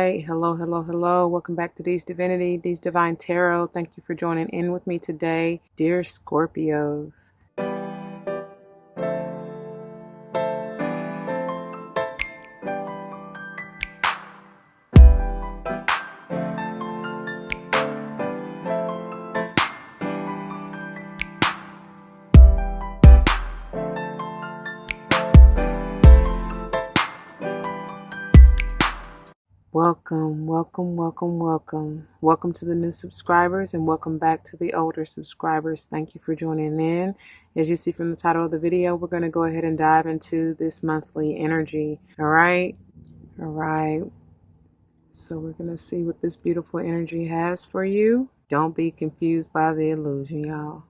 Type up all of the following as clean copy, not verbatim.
right. Hello. Welcome back to D's Divinity, D's Divine Tarot. Thank you for joining in with me today, dear Scorpios. Welcome. Welcome to the new subscribers and welcome back to the older subscribers. Thank you for joining in. As you see from the title of the video, we're going to go ahead and dive into this monthly energy. All right. So we're going to see what this beautiful energy has for you. Don't be confused by the illusion, y'all.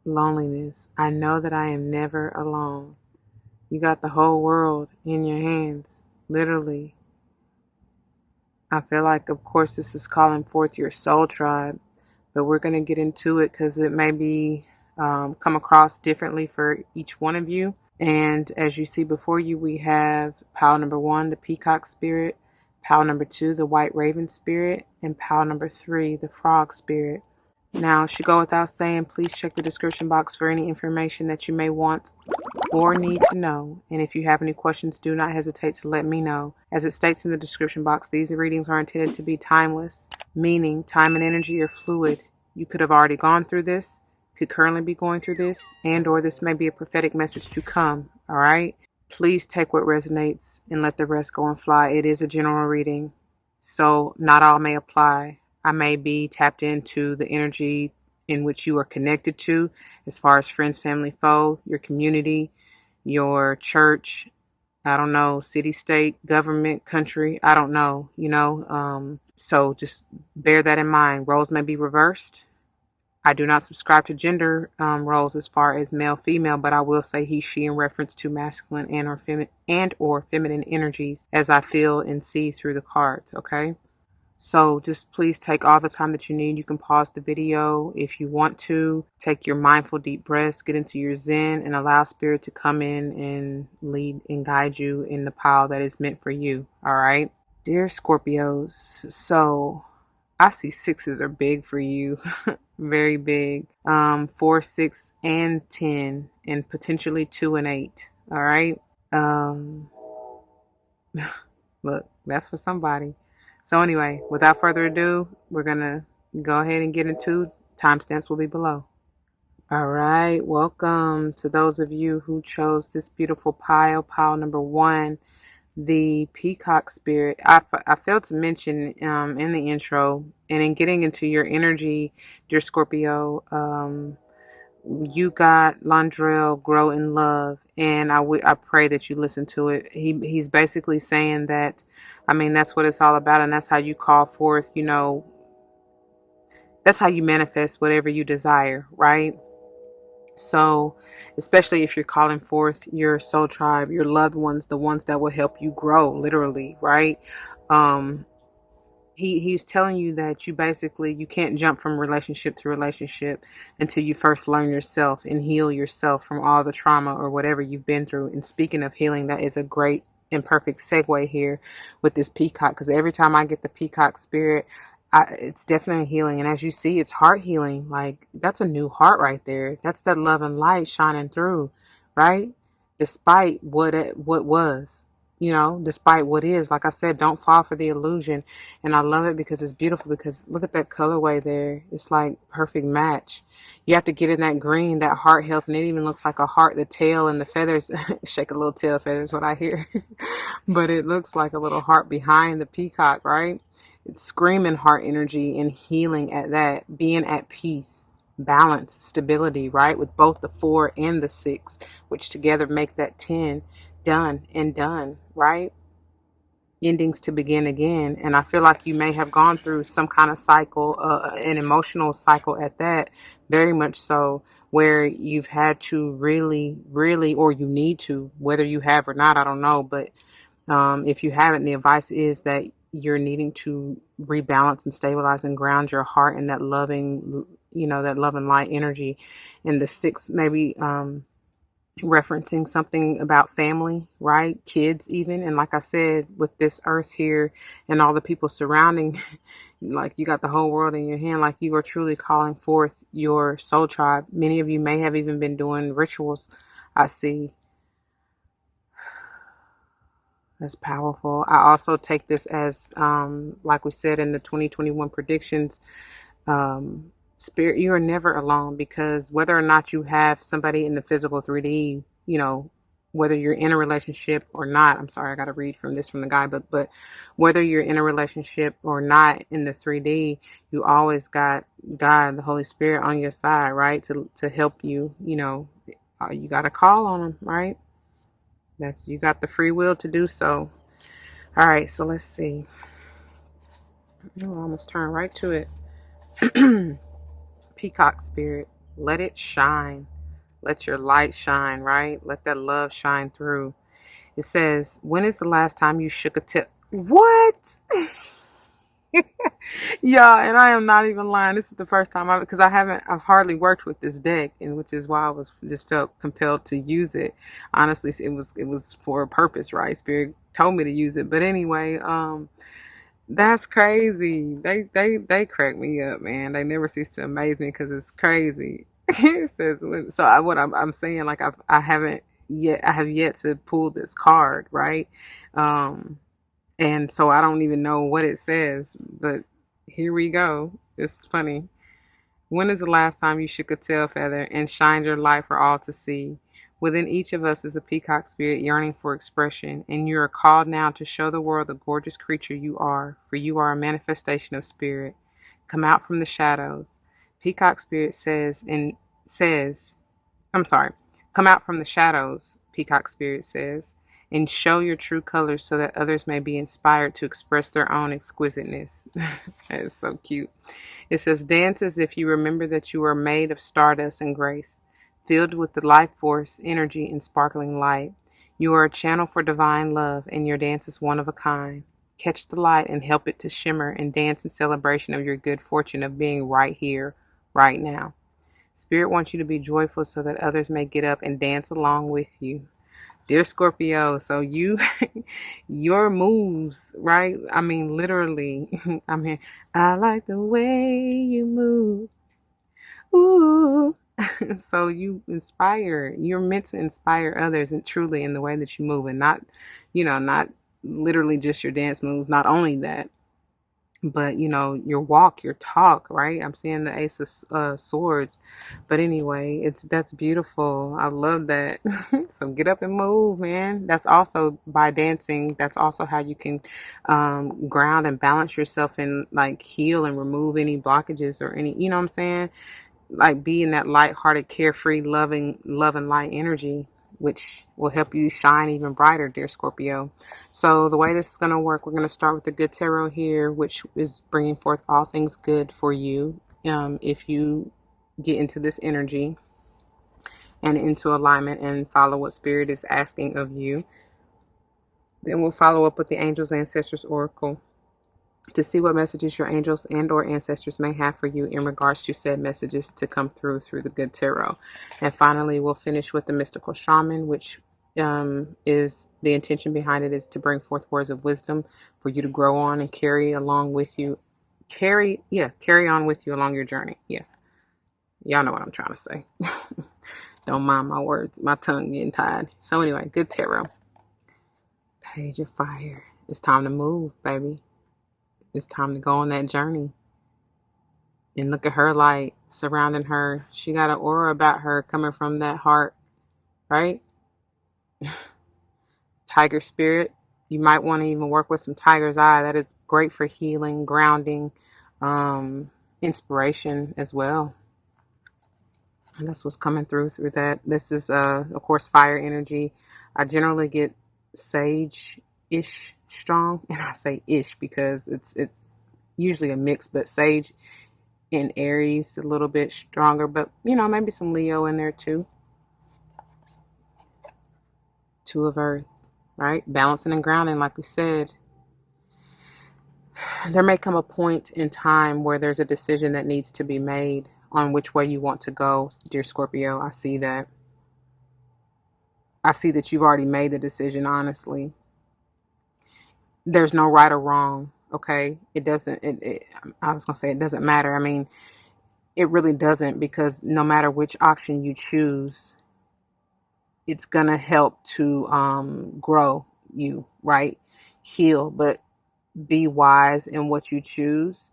Loneliness. I know that I am never alone. You got the whole world in your hands, literally. I feel like, of course, this is calling forth your soul tribe, but we're going to get into it because it may be come across differently for each one of you. And as you see before you, we have pile number 1, the Peacock spirit, pile number 2, the White Raven spirit, and pile number 3, the Frog spirit. Now, it should go without saying, please check the description box for any information that you may want or need to know. And if you have any questions, do not hesitate to let me know. As it states in the description box, these readings are intended to be timeless, meaning time and energy are fluid. You could have already gone through this, could currently be going through this, and or this may be a prophetic message to come. All right? Please take what resonates and let the rest go and fly. It is a general reading, so not all may apply. I may be tapped into the energy in which you are connected to, as far as friends, family, foe, your community, your church, I don't know, city, state, government, country, I don't know, so just bear that in mind. Roles may be reversed. I do not subscribe to gender roles as far as male, female, but I will say he, she in reference to masculine and or feminine energies as I feel and see through the cards, okay? So just please take all the time that you need. You can pause the video if you want to. Take your mindful deep breaths, get into your zen, and allow spirit to come in and lead and guide you in the pile that is meant for you. All right. Dear Scorpios, so I see 6s are big for you. Very big. 4, 6, and 10, and potentially 2 and 8. All right. Look, that's for somebody. So anyway, without further ado, we're going to go ahead and get into timestamps will be below. All right. Welcome to those of you who chose this beautiful pile number 1, the Peacock spirit. I failed to mention in the intro and in getting into your energy, dear Scorpio, you got Landrell, Grow in Love, and I pray that you listen to it. He's basically saying that, I mean, that's what it's all about, and that's how you call forth, that's how you manifest whatever you desire, right? So, especially if you're calling forth your soul tribe, your loved ones, the ones that will help you grow, literally, right? He's telling you that you can't jump from relationship to relationship until you first learn yourself and heal yourself from all the trauma or whatever you've been through. And speaking of healing, that is a great and perfect segue here with this Peacock, because every time I get the Peacock spirit, it's definitely healing. And as you see, it's heart healing. Like, that's a new heart right there. That's that love and light shining through, right? Despite what was. Despite what is, like I said, don't fall for the illusion. And I love it because it's beautiful, because look at that colorway there. It's like perfect match. You have to get in that green, that heart health, and it even looks like a heart, the tail and the feathers, shake a little tail feathers, what I hear. But it looks like a little heart behind the peacock, right? It's screaming heart energy and healing at that, being at peace, balance, stability, right? With both the 4 and the 6, which together make that 10. Done, right? Endings to begin again. And I feel like you may have gone through some kind of cycle, an emotional cycle at that, very much so, where you've had to really, or you need to, whether you have or not, I don't know. But if you haven't, the advice is that you're needing to rebalance and stabilize and ground your heart in that loving, that love and light energy. And the 6 maybe referencing something about family, right? Kids, even. And like I said, with this earth here and all the people surrounding, like you got the whole world in your hand, like you are truly calling forth your soul tribe. Many of you may have even been doing rituals. I see. That's powerful. I also take this as, like we said in the 2021 predictions, spirit, you are never alone, because whether or not you have somebody in the physical 3D, whether you're in a relationship or not, I'm sorry, I got to read from this from the guy, but whether you're in a relationship or not in the 3D, you always got God, the Holy Spirit on your side, right? To help you, you got to call on him, right? You got the free will to do so. All right, so let's see. I'll almost turn right to it. Peacock spirit, let it shine. Let your light shine, right? Let that love shine through. It says, when is the last time you shook a tip? What? Yeah, and I am not even lying. This is the first time because I've hardly worked with this deck, and which is why I was just felt compelled to use it. Honestly, it was for a purpose, right? Spirit told me to use it. But anyway, that's crazy. They crack me up, man. They never cease to amaze me because it's crazy. It says what I'm saying, like I have yet to pull this card, right? And so I don't even know what it says, but here we go. It's funny. When is the last time you shook a tail feather and shined your light for all to see? Within each of us is a peacock spirit yearning for expression, and you are called now to show the world the gorgeous creature you are, for you are a manifestation of spirit. Come out from the shadows. Peacock spirit says, I'm sorry, come out from the shadows, Peacock spirit says, and show your true colors so that others may be inspired to express their own exquisiteness. That is so cute. It says, dance as if you remember that you are made of stardust and grace, filled with the life force, energy, and sparkling light. You are a channel for divine love, and your dance is one of a kind. Catch the light and help it to shimmer and dance in celebration of your good fortune of being right here, right now. Spirit wants you to be joyful so that others may get up and dance along with you. Dear Scorpio, so your moves, right? I mean, literally, I like the way you move. Ooh. So you're meant to inspire others and truly in the way that you move, and not literally just your dance moves. Not only that, but your walk, your talk, right? I'm seeing the ace of swords, but anyway, that's beautiful. I love that. So get up and move, man. That's also by dancing. That's also how you can ground and balance yourself and like heal and remove any blockages or any, you know what I'm saying, like be in that light-hearted, carefree, loving love and light energy, which will help you shine even brighter, dear Scorpio. So the way this is going to work, we're going to start with the good tarot here, which is bringing forth all things good for you if you get into this energy and into alignment and follow what spirit is asking of you. Then we'll follow up with the Angels Ancestors Oracle to see what messages your angels and or ancestors may have for you in regards to said messages to come through the good tarot. And finally, we'll finish with the mystical shaman, which is the intention behind it is to bring forth words of wisdom for you to grow on and carry along with you. Carry on with you along your journey. Yeah. Y'all know what I'm trying to say. Don't mind my words. My tongue getting tired. So anyway, good tarot. Page of Fire. It's time to move, baby. It's time to go on that journey. And look at her light surrounding her. She got an aura about her coming from that heart, right? Tiger spirit. You might want to even work with some tiger's eye. That is great for healing, grounding, inspiration as well. And that's what's coming through that. This is, of course, fire energy. I generally get sage-ish strong. And I say ish because it's usually a mix, but sage and Aries a little bit stronger, but maybe some Leo in there too. Two of Earth, right? Balancing and grounding, like we said. There may come a point in time where there's a decision that needs to be made on which way you want to go, dear Scorpio. I see that. I see that you've already made the decision, honestly. There's no right or wrong, okay? It doesn't, I was going to say it doesn't matter. I mean, it really doesn't, because no matter which option you choose, it's going to help to grow you, right? Heal, but be wise in what you choose.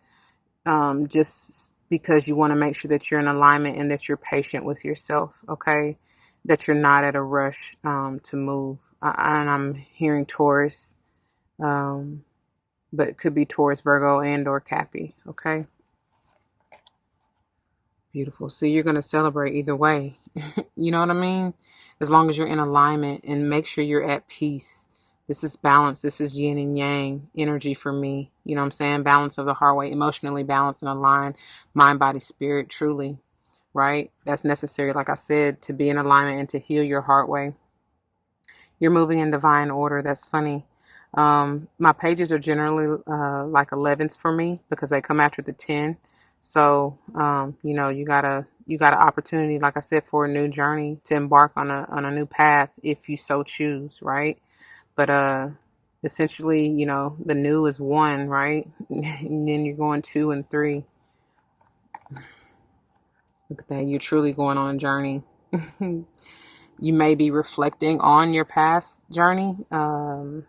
Just because you want to make sure that you're in alignment and that you're patient with yourself, okay? That you're not at a rush to move. And I'm hearing Taurus, but it could be Taurus, Virgo, and or Cappy, okay? Beautiful. So you're going to celebrate either way. You know what I mean? As long as you're in alignment, and make sure you're at peace. This is balance. This is yin and yang energy for me. You know what I'm saying? Balance of the heart way, emotionally balanced and aligned, mind, body, spirit, truly, right? That's necessary, like I said, to be in alignment and to heal your heart way. You're moving in divine order. That's funny. My pages are generally like 11s for me, because they come after the 10. So, you got an opportunity, like I said, for a new journey, to embark on a new path if you so choose, right? But essentially, the new is 1, right? And then you're going 2 and 3. Look at that. You're truly going on a journey. You may be reflecting on your past journey, how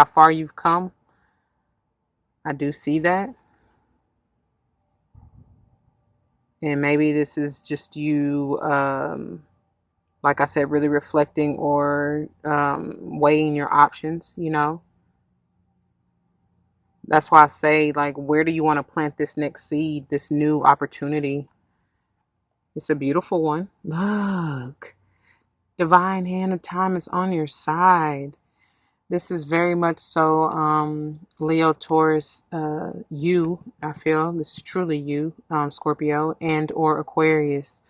far you've come. I do see that. And maybe this is just you, like I said, really reflecting or weighing your options, That's why I say, like, where do you want to plant this next seed, this new opportunity? It's a beautiful one. Look, divine hand of time is on your side. This is very much so Leo, Taurus, you, I feel. This is truly you, Scorpio, and or Aquarius.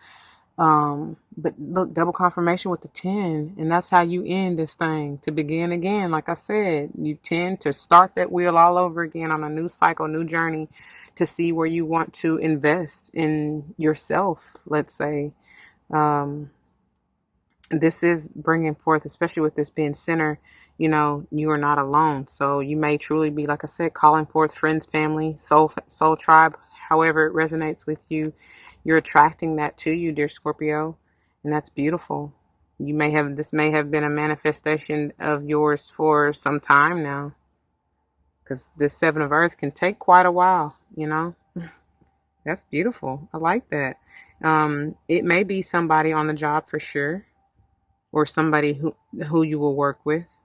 But look, double confirmation with the 10, and that's how you end this thing, to begin again. Like I said, you tend to start that wheel all over again on a new cycle, new journey, to see where you want to invest in yourself, let's say. This is bringing forth, especially with this being center, you are not alone. So you may truly be, like I said, calling forth friends, family, soul tribe, however it resonates with you. You're attracting that to you, dear Scorpio, and that's beautiful. This may have been a manifestation of yours for some time now, because this 7 of Earth can take quite a while, That's beautiful. I like that. It may be somebody on the job for sure, or somebody who you will work with.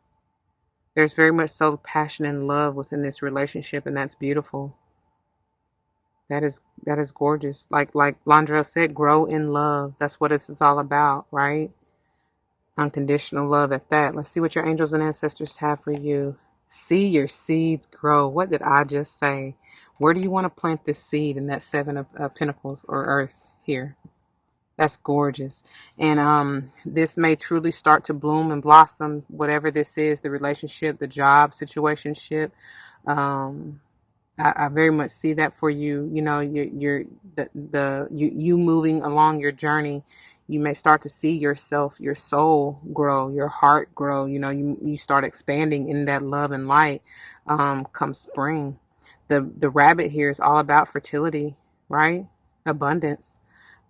There's very much so passion and love within this relationship, and that's beautiful. That is gorgeous. Like Landrell said, grow in love. That's what this is all about, right? Unconditional love at that. Let's see what your angels and ancestors have for you. See your seeds grow. What did I just say? Where do you want to plant this seed in that 7 of Pentacles or Earth here? That's gorgeous. And this may truly start to bloom and blossom, whatever this is, the relationship, the job, situationship. I very much see that for you. You moving along your journey. You may start to see yourself, your soul grow, your heart grow. You start expanding in that love and light. Come spring, the rabbit here is all about fertility, right? Abundance.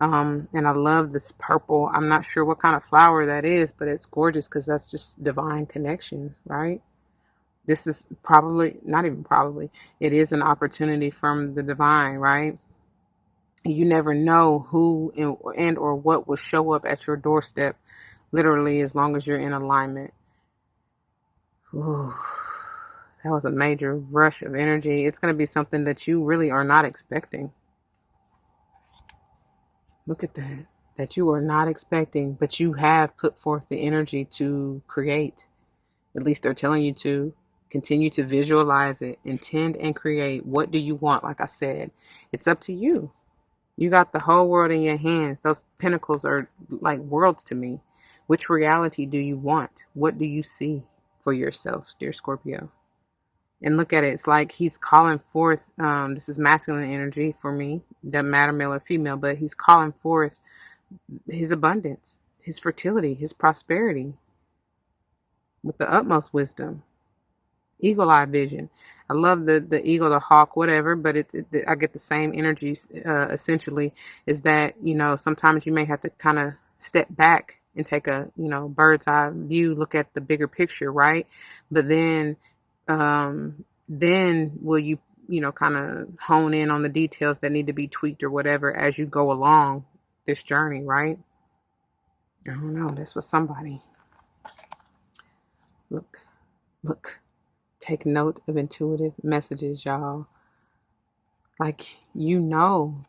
And I love this purple. I'm not sure what kind of flower that is, but it's gorgeous, because that's just divine connection, right? This is not even probably, it is an opportunity from the divine, right? You never know who and or what will show up at your doorstep, literally, as long as you're in alignment. Ooh, that was a major rush of energy. It's going to be something that you really are not expecting. Look at that you are not expecting, but you have put forth the energy to create. At least they're telling you to. Continue to visualize it, intend and create. What do you want? Like I said, it's up to you. You got the whole world in your hands. Those pentacles are like worlds to me. Which reality do you want? What do you see for yourself, dear Scorpio? And look at it. It's like he's calling forth, this is masculine energy for me. Doesn't matter male or female, but he's calling forth his abundance, his fertility, his prosperity with the utmost wisdom. Eagle eye vision. I love the eagle, the hawk, whatever, but I get the same energies essentially, is that, sometimes you may have to kind of step back and take a, bird's eye view, look at the bigger picture, right? But then will you, kind of hone in on the details that need to be tweaked or whatever as you go along this journey, right? I don't know. This was somebody. Look. Take note of intuitive messages, y'all. Like, that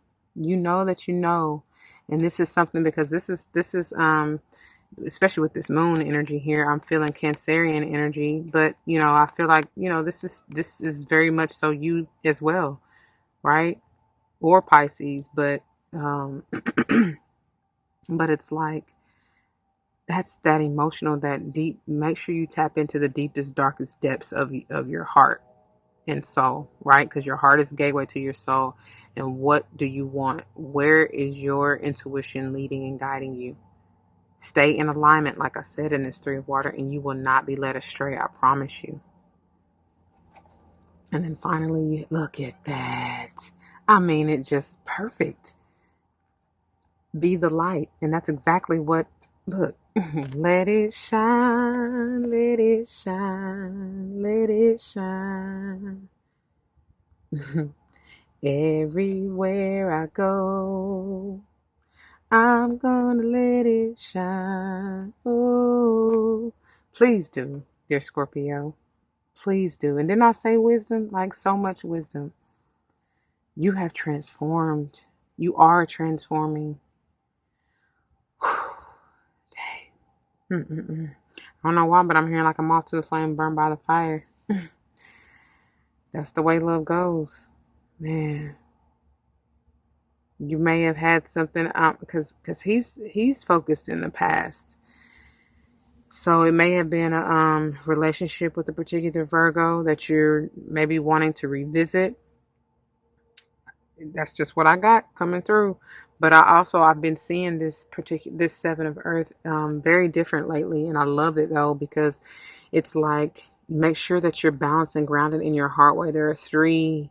and this is something, because this is especially with this moon energy here, I'm feeling Cancerian energy, but I feel like this is very much so you as well, right? Or Pisces, but but it's like, that's that emotional, that deep. Make sure you tap into the deepest, darkest depths of your heart and soul, right? Because your heart is the gateway to your soul. And what do you want? Where is your intuition leading and guiding you? Stay in alignment, like I said, in this 3 of water, and you will not be led astray. I promise you. And then finally, look at that. I mean, it's just perfect. Be the light. And that's exactly what, look. Let it shine, let it shine, let it shine. Everywhere I go, I'm gonna let it shine. Oh, please do, dear Scorpio. Please do. And then I say wisdom, like so much wisdom. You have transformed. You are transforming. I don't know why, but I'm hearing like a moth to the flame, burned by the fire. That's the way love goes, man. You may have had something because he's focused in the past, so it may have been a relationship with a particular Virgo that you're maybe wanting to revisit. That's just what I got coming through. But I've been seeing this 7 of Earth very different lately, and I love it though, because it's like, make sure that you're balanced and grounded in your heart, where there are 3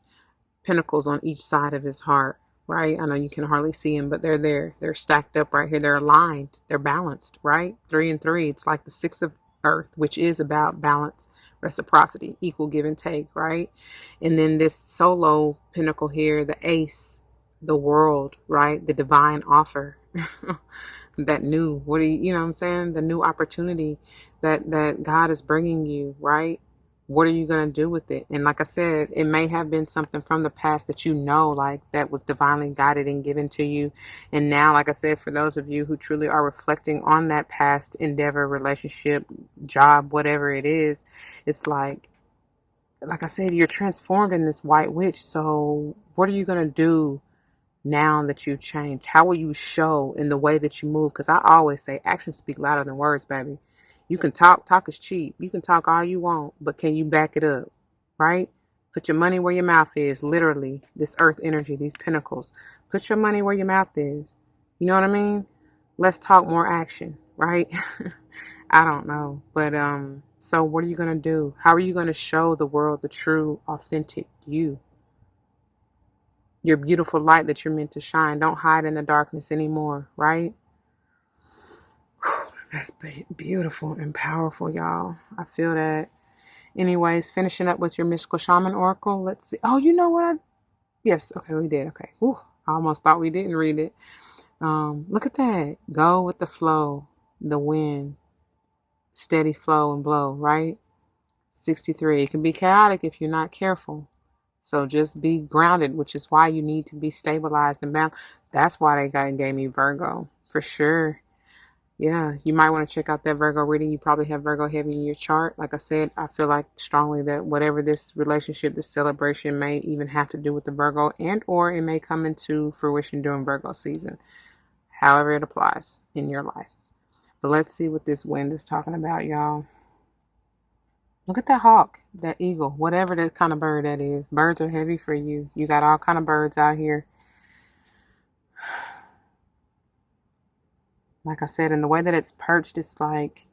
pentacles on each side of his heart, right? I know you can hardly see them, but they're there. They're stacked up right here. They're aligned. They're balanced, right? 3 and 3. It's like the 6 of Earth, which is about balance, reciprocity, equal give and take, right? And then this solo pinnacle here, the ace, the world, right? The divine offer. That new, you know what I'm saying? The new opportunity that God is bringing you, right? What are you going to do with it? And like I said, it may have been something from the past that like that was divinely guided and given to you. And now, like I said, for those of you who truly are reflecting on that past endeavor, relationship, job, whatever it is, it's like I said, you're transformed in this white witch. So what are you going to do now that you've changed? How will you show in the way that you move? Because I always say actions speak louder than words, baby. You can talk is cheap. You can talk all you want, but can you back it up, right? Put your money where your mouth is, literally, this earth energy, these pentacles. Put your money where your mouth is. You know what I mean? Let's talk more action, right? I don't know. But so what are you going to do? How are you going to show the world the true, authentic you? Your beautiful light that you're meant to shine. Don't hide in the darkness anymore, right? That's beautiful and powerful, y'all. I feel that. Anyways, finishing up with your mystical shaman oracle. Let's see. Oh, you know what? Yes. Okay, we did. Okay. Whew. I almost thought we didn't read it. Look at that. Go with the flow, the wind, steady flow and blow, right? 63. It can be chaotic if you're not careful. So just be grounded, which is why you need to be stabilized and balanced. That's why they gave me Virgo, for sure. Yeah, you might want to check out that Virgo reading. You probably have Virgo heavy in your chart. Like I said, I feel like strongly that whatever this relationship, this celebration may even have to do with the Virgo, and or it may come into fruition during Virgo season. However it applies in your life. But let's see what this wind is talking about, y'all. Look at that hawk, that eagle, whatever that kind of bird that is. Birds are heavy for you. You got all kind of birds out here. Like I said, in the way that it's perched, it's like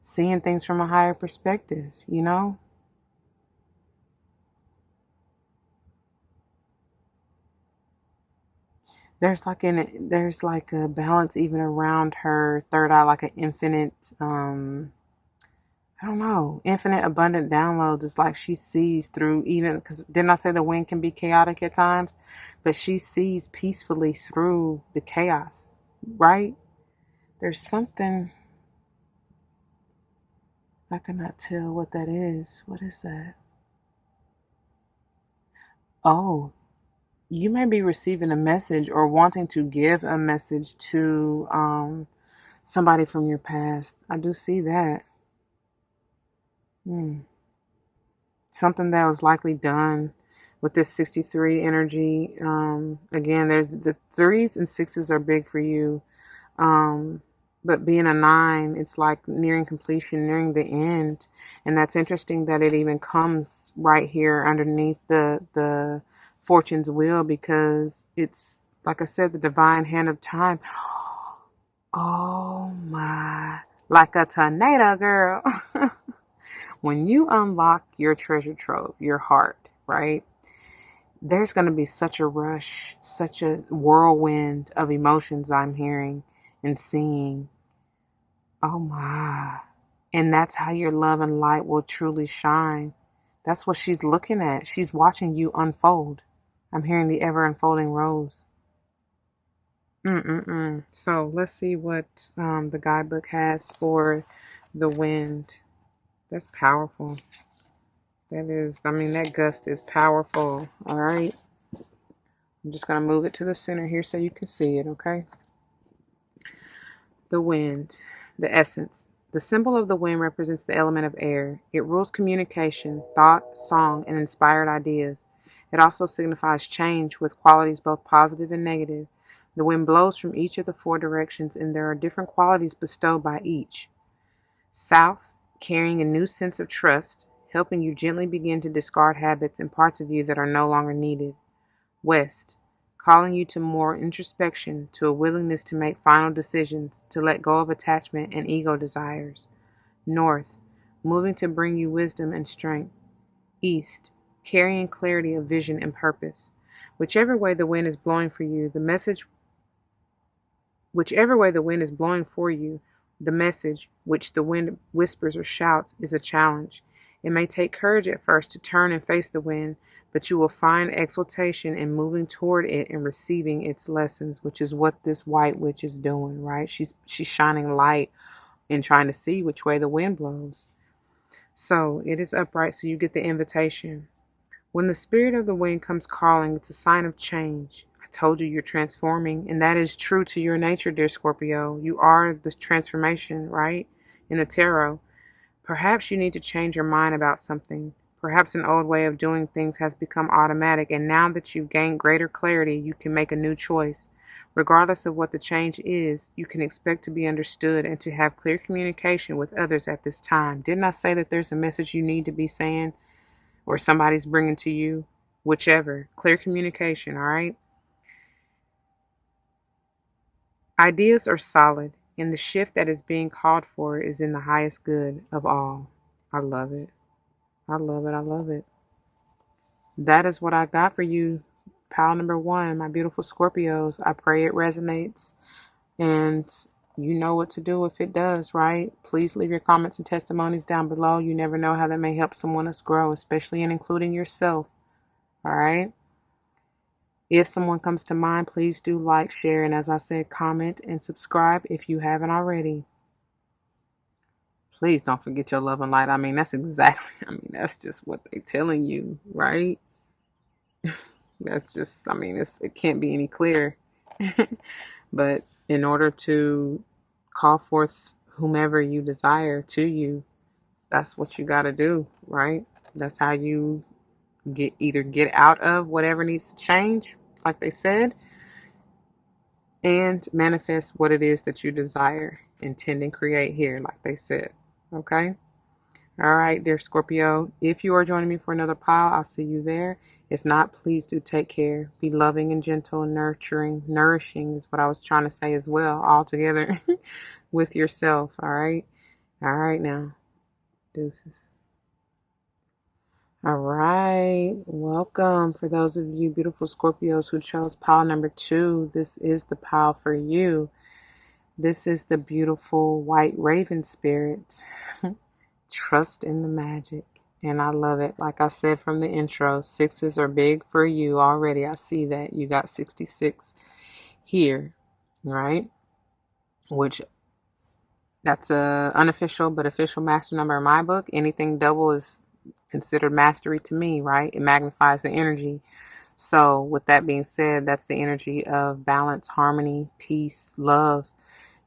seeing things from a higher perspective, you know? There's like a balance even around her third eye, like an infinite I don't know, infinite abundant downloads. It's like she sees through, even because didn't I say the wind can be chaotic at times, but she sees peacefully through the chaos, right? There's something I cannot tell what that is. What is that? Oh, you may be receiving a message or wanting to give a message to somebody from your past. I do see that. Hmm. Something that was likely done with this 63 energy. Again, there's the threes and sixes are big for you. Um, but being a nine, it's like nearing completion, nearing the end. And that's interesting that it even comes right here underneath the fortune's wheel, because it's, like I said, the divine hand of time. Oh my, like a tornado, girl. When you unlock your treasure trove, your heart, right? There's going to be such a rush, such a whirlwind of emotions I'm hearing and seeing. Oh my. And that's how your love and light will truly shine. That's what she's looking at. She's watching you unfold. I'm hearing the ever unfolding rose. So let's see what the guidebook has for the wind. That's powerful. That is, I mean, that gust is powerful. All right. I'm just going to move it to the center here so you can see it, okay? The wind, the essence. The symbol of the wind represents the element of air. It rules communication, thought, song, and inspired ideas. It also signifies change with qualities both positive and negative. The wind blows from each of the four directions, and there are different qualities bestowed by each. South, carrying a new sense of trust, helping you gently begin to discard habits and parts of you that are no longer needed. West, calling you to more introspection, to a willingness to make final decisions, to let go of attachment and ego desires. North, moving to bring you wisdom and strength. East, carrying clarity of vision and purpose. Whichever way the wind is blowing for you, whichever way the wind is blowing for you, the message, which the wind whispers or shouts, is a challenge. It may take courage at first to turn and face the wind, but you will find exultation in moving toward it and receiving its lessons, which is what this white witch is doing, right? She's shining light and trying to see which way the wind blows. So it is upright, so you get the invitation. When the spirit of the wind comes calling, it's a sign of change. I told you you're transforming, and that is true to your nature, dear Scorpio. You are the transformation, right? In the tarot. Perhaps you need to change your mind about something. Perhaps an old way of doing things has become automatic, and now that you've gained greater clarity, you can make a new choice. Regardless of what the change is, you can expect to be understood and to have clear communication with others at this time. Didn't I say that there's a message you need to be saying, or somebody's bringing to you? Whichever. Clear communication, all right? Ideas are solid, and the shift that is being called for is in the highest good of all. I love it. I love it. I love it. That is what I got for you, pile number one, my beautiful Scorpios. I pray it resonates, and you know what to do if it does, right? Please leave your comments and testimonies down below. You never know how that may help someone else grow, especially in including yourself. All right? If someone comes to mind, please do like, share, and as I said, comment and subscribe if you haven't already. Please don't forget your love and light. I mean, that's just what they're telling you, right? That's just, it can't be any clearer. But in order to call forth whomever you desire to you, that's what you got to do, right? That's how you get out of whatever needs to change, like they said, and manifest what it is that you desire, intend, and create here, like they said. Okay? All right, dear Scorpio. If you are joining me for another pile, I'll see you there. If not, please do take care. Be loving and gentle and nurturing. Nourishing is what I was trying to say as well, all together with yourself. All right. All right, now. Deuces. All right. Welcome. For those of you beautiful Scorpios who chose pile number 2, this is the pile for you. This is the beautiful white raven spirit. Trust in the magic. And I love it. Like I said from the intro, 6s are big for you already. I see that. You got 66 here, right? Which that's a unofficial but official master number in my book. Anything double is considered mastery to me, right? It magnifies the energy. So with that being said, that's the energy of balance, harmony, peace, love.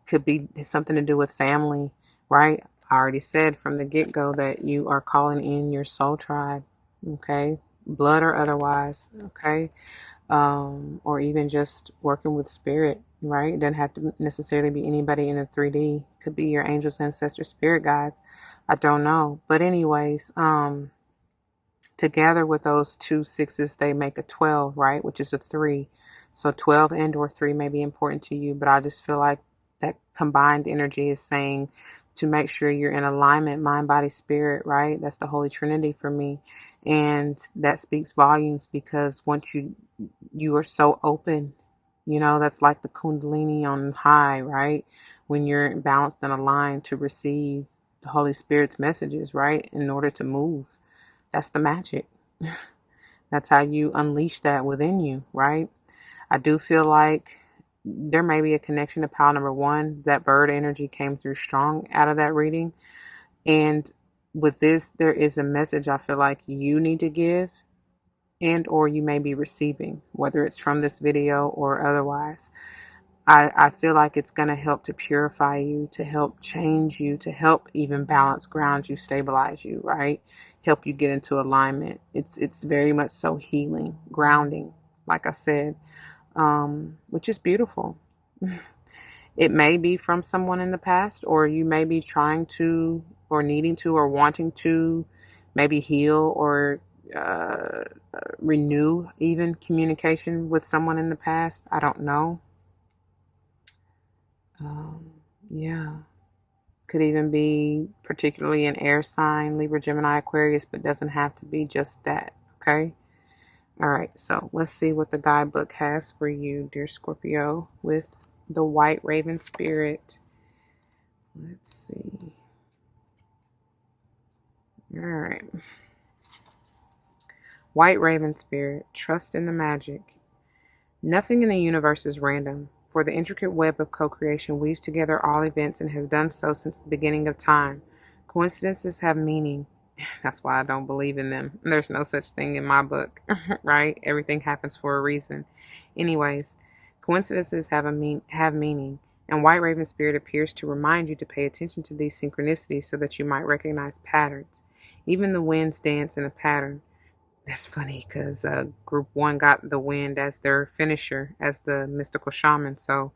Could be something to do with family, right? I already said from the get-go that you are calling in your soul tribe, okay? Blood or otherwise, okay? Or even just working with spirit, right? It doesn't have to necessarily be anybody in the 3D. Could be your angels, ancestors, spirit guides. I don't know. But anyways, together with those 2 6s, they make a 12, right? Which is a 3. So 12 and or 3 may be important to you, but I just feel like that combined energy is saying to make sure you're in alignment, mind, body, spirit, right? That's the Holy Trinity for me. And that speaks volumes because once you are so open, that's like the Kundalini on high, right? When you're balanced and aligned to receive the Holy Spirit's messages, right? In order to move. That's the magic. That's how you unleash that within you, right? I do feel like there may be a connection to pile number 1. That bird energy came through strong out of that reading. And with this, there is a message I feel like you need to give and or you may be receiving, whether it's from this video or otherwise. I feel like it's going to help to purify you, to help change you, to help even balance, ground you, stabilize you, right? Help you get into alignment. It's very much so healing, grounding, like I said, which is beautiful. It may be from someone in the past, or you may be trying to, or needing to, or wanting to maybe heal or renew even communication with someone in the past. I don't know. Yeah. Could even be particularly an air sign, Libra, Gemini, Aquarius, but doesn't have to be just that. Okay. All right. So let's see what the guidebook has for you, dear Scorpio, with the white raven spirit. Let's see. All right. White raven spirit, trust in the magic. Nothing in the universe is random, for the intricate web of co-creation weaves together all events and has done so since the beginning of time. Coincidences have meaning. That's why I don't believe in them. There's no such thing in my book, right? Everything happens for a reason. Anyways, coincidences have meaning, and White Raven Spirit appears to remind you to pay attention to these synchronicities so that you might recognize patterns. Even the winds dance in a pattern. That's funny because Group 1 got the wind as their finisher, as the mystical shaman. So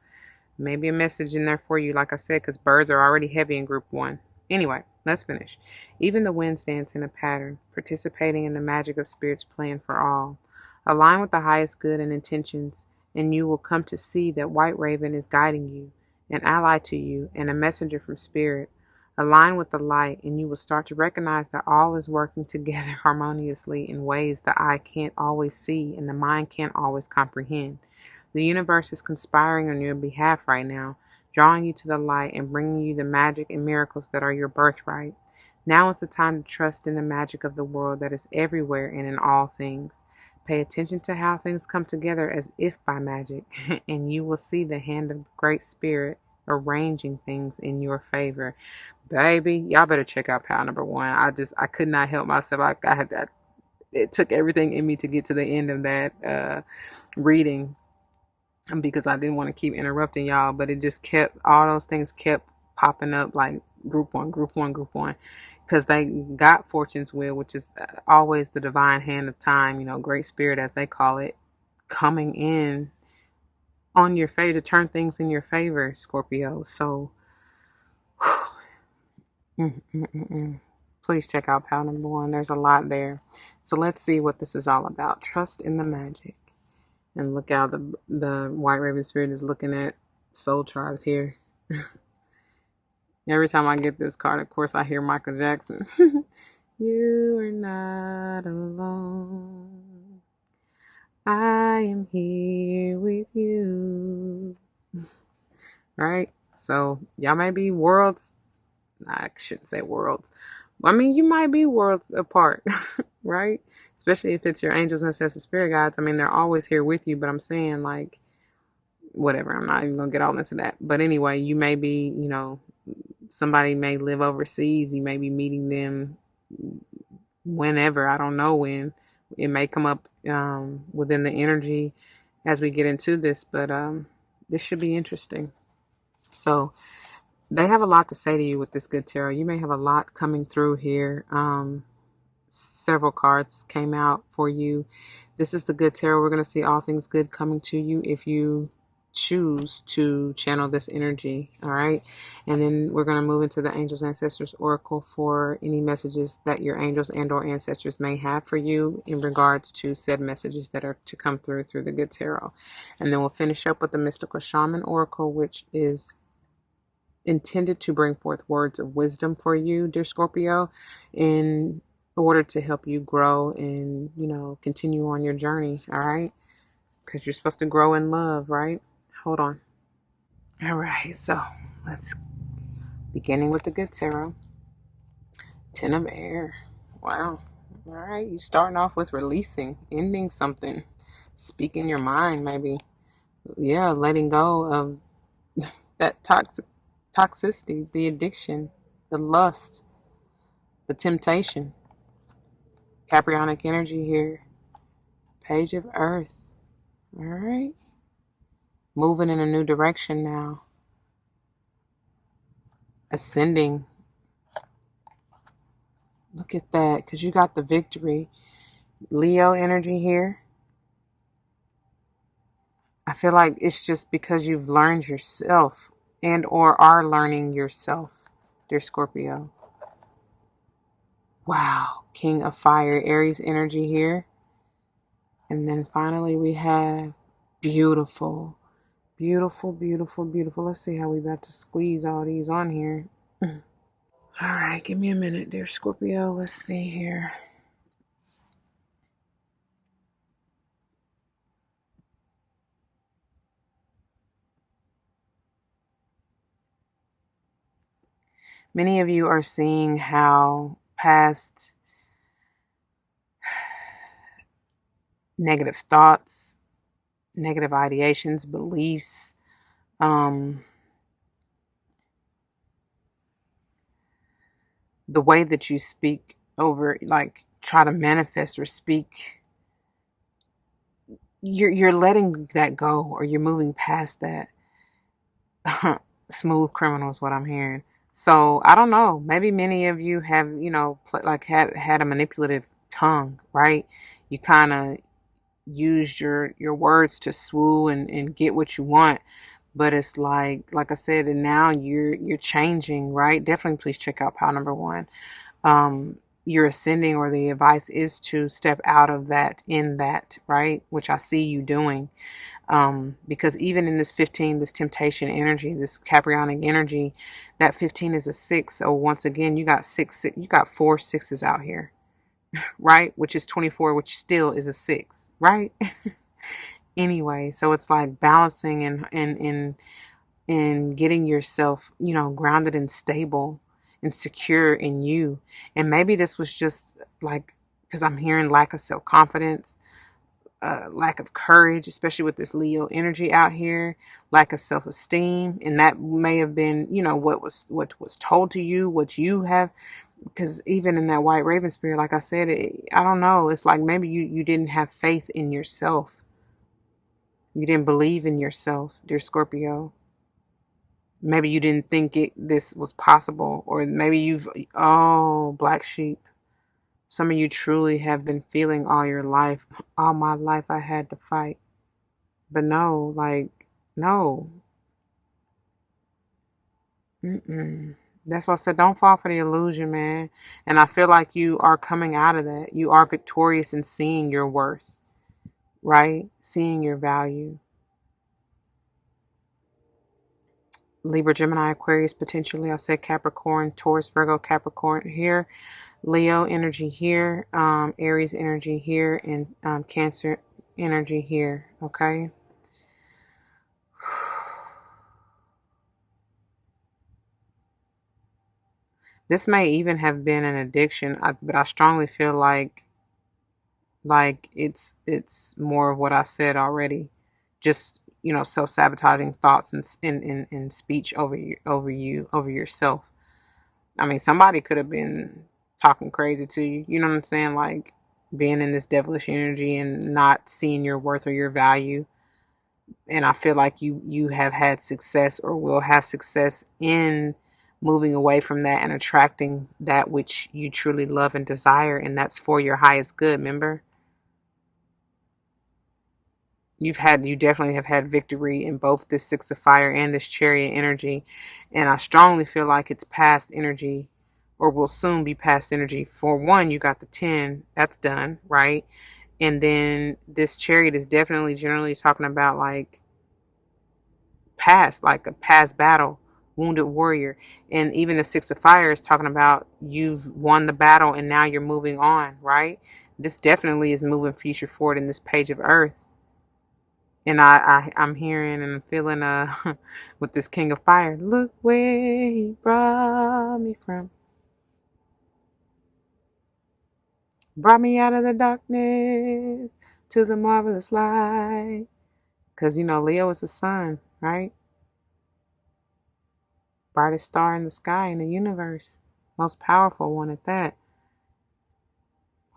maybe a message in there for you, like I said, because birds are already heavy in Group 1. Anyway, let's finish. Even the winds dance in a pattern, participating in the magic of Spirit's plan for all. Align with the highest good and intentions, and you will come to see that White Raven is guiding you, an ally to you, and a messenger from Spirit. Align with the light, and you will start to recognize that all is working together harmoniously in ways the eye can't always see and the mind can't always comprehend. The universe is conspiring on your behalf right now, drawing you to the light and bringing you the magic and miracles that are your birthright. Now is the time to trust in the magic of the world that is everywhere and in all things. Pay attention to how things come together as if by magic, and you will see the hand of the Great Spirit arranging things in your favor. Baby, y'all better check out pile number 1. I could not help myself. I had that. It took everything in me to get to the end of that reading because I didn't want to keep interrupting y'all, but it just kept, all those things kept popping up like Group 1, Group 1, Group 1. Because they got Fortune's Wheel, which is always the divine hand of time, Great Spirit as they call it, coming in on your favor to turn things in your favor, Scorpio. So, Please check out pile number 1. There's a lot there. So let's see what this is all about. Trust in the magic. And look out, the White Raven Spirit is looking at Soul Tribe here. Every time I get this card, of course, I hear Michael Jackson. You are not alone. I am here with you. Right? So y'all may be worlds. I shouldn't say worlds. I mean, you might be worlds apart, right? Especially if it's your angels, ancestors, spirit guides. I mean, they're always here with you, but I'm saying, like, whatever. I'm not even going to get all into that. But anyway, you may be, somebody may live overseas. You may be meeting them whenever. I don't know when. It may come up within the energy as we get into this, but this should be interesting. So they have a lot to say to you with this good tarot. You may have a lot coming through here. Several cards came out for you. This is the good tarot. We're going to see all things good coming to you if you choose to channel this energy. All right. And then we're going to move into the Angels Ancestors Oracle for any messages that your angels and or ancestors may have for you in regards to said messages that are to come through the good tarot. And then we'll finish up with the Mystical Shaman Oracle, which is intended to bring forth words of wisdom for you, dear Scorpio, in order to help you grow and, continue on your journey. All right. Because you're supposed to grow in love, right? Hold on. All right. So let's beginning with the good tarot. 10 of air. Wow. All right. You starting off with releasing, ending something, speaking your mind, maybe. Yeah. Letting go of that toxicity, the addiction, the lust, the temptation. Caprionic energy here. Page of Earth. All right. Moving in a new direction now. Ascending. Look at that, because you got the victory. Leo energy here. I feel like it's just because you've learned yourself and or are learning yourself, dear Scorpio. Wow. King of Fire, Aries energy here. And then finally we have beautiful. Beautiful, beautiful, beautiful. Let's see how we about to squeeze all these on here. All right, give me a minute, dear Scorpio. Let's see here. Many of you are seeing how past negative thoughts, negative ideations, beliefs, the way that you speak over, like try to manifest or speak, you're letting that go, or you're moving past that. Smooth criminal is what I'm hearing. So I don't know. Maybe many of you have, had a manipulative tongue, right? You kind of used your words to swoo and get what you want. But it's like I said, and now you're changing, right? Definitely please check out pile number 1. You're ascending, or the advice is to step out of that, in that, right? Which I see you doing. Because even in this 15, this temptation energy, this Caprionic energy, that 15 is a 6. So once again, you got 4 6s out here, right? Which is 24, which still is a 6, right? Anyway, so it's like balancing and getting yourself, grounded and stable and secure in you. And maybe this was just like, because I'm hearing lack of self-confidence, lack of courage, especially with this Leo energy out here, lack of self-esteem. And that may have been, what was told to you, what you have, because even in that White Raven spirit, like I said, I don't know. It's like maybe you didn't have faith in yourself. You didn't believe in yourself, dear Scorpio. Maybe you didn't think this was possible, or maybe black sheep. Some of you truly have been feeling all your life, all my life I had to fight. But no, no. That's why I said don't fall for the illusion, man. And I feel like you are coming out of that. You are victorious in seeing your worth, right? Seeing your value. Libra, Gemini, Aquarius, potentially. I said Capricorn, Taurus, Virgo, Capricorn here. Leo energy here. Aries energy here. And Cancer energy here. Okay. This may even have been an addiction, but I strongly feel like it's more of what I said already. Just, self-sabotaging thoughts and speech over yourself. I mean, somebody could have been talking crazy to you. You know what I'm saying? Like being in this devilish energy and not seeing your worth or your value. And I feel like you have had success or will have success in moving away from that and attracting that which you truly love and desire, and that's for your highest good. Remember, you definitely have had victory in both this Six of Fire and this Chariot energy, and I strongly feel like it's past energy or will soon be past energy. For one, you got the 10, that's done, right? And then this Chariot is definitely generally talking about like past, like a past battle, wounded warrior. And even the Six of Fire is talking about you've won the battle and now you're moving on, right? This definitely is moving future forward in this page of earth. And I'm hearing and feeling with this King of Fire, look where he brought me from. Brought me out of the darkness to the marvelous light. Because, Leo is the sun, right? Brightest star in the sky in the universe. Most powerful one at that.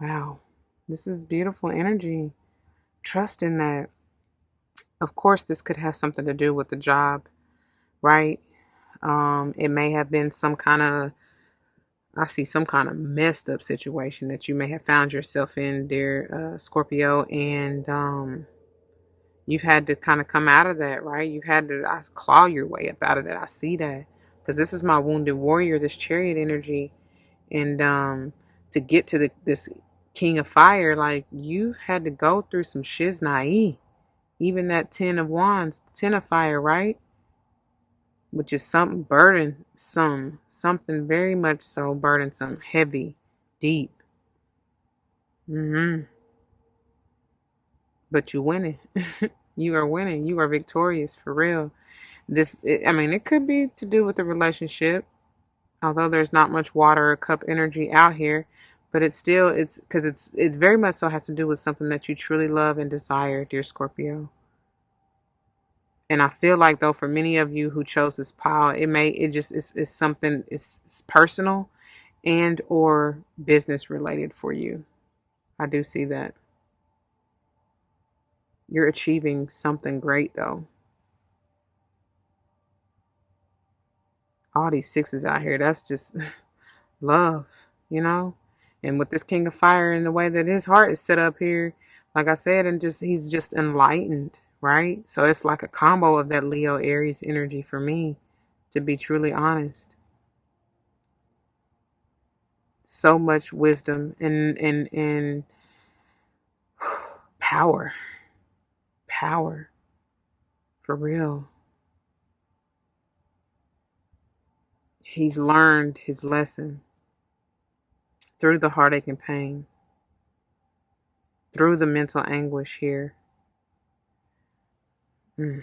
Wow. This is beautiful energy. Trust in that. Of course, this could have something to do with the job, right? It may have been I see some kind of messed up situation that you may have found yourself in, dear Scorpio, and you've had to kind of come out of that, right? You've had to claw your way up out of that. I see that because this is my wounded warrior, this Chariot energy, and to get to this King of Fire, like you've had to go through some shiznai. Even that 10 of Wands, 10 of Fire, right? Which is something burdensome, something very much so burdensome, heavy, deep. But you winning. You are winning. You are victorious for real. It could be to do with the relationship, although there's not much water or cup energy out here, but it's because it very much so has to do with something that you truly love and desire, dear Scorpio. And I feel like though for many of you who chose this pile, it's something, it's personal and or business related for you. I do see that. You're achieving something great though. All these sixes out here, that's just love, you know? And with this King of Fire and the way that his heart is set up here, like I said, and he's just enlightened, right? So it's like a combo of that Leo Aries energy for me, to be truly honest. So much wisdom and power. Power. For real. He's learned his lesson through the heartache and pain, through the mental anguish here. I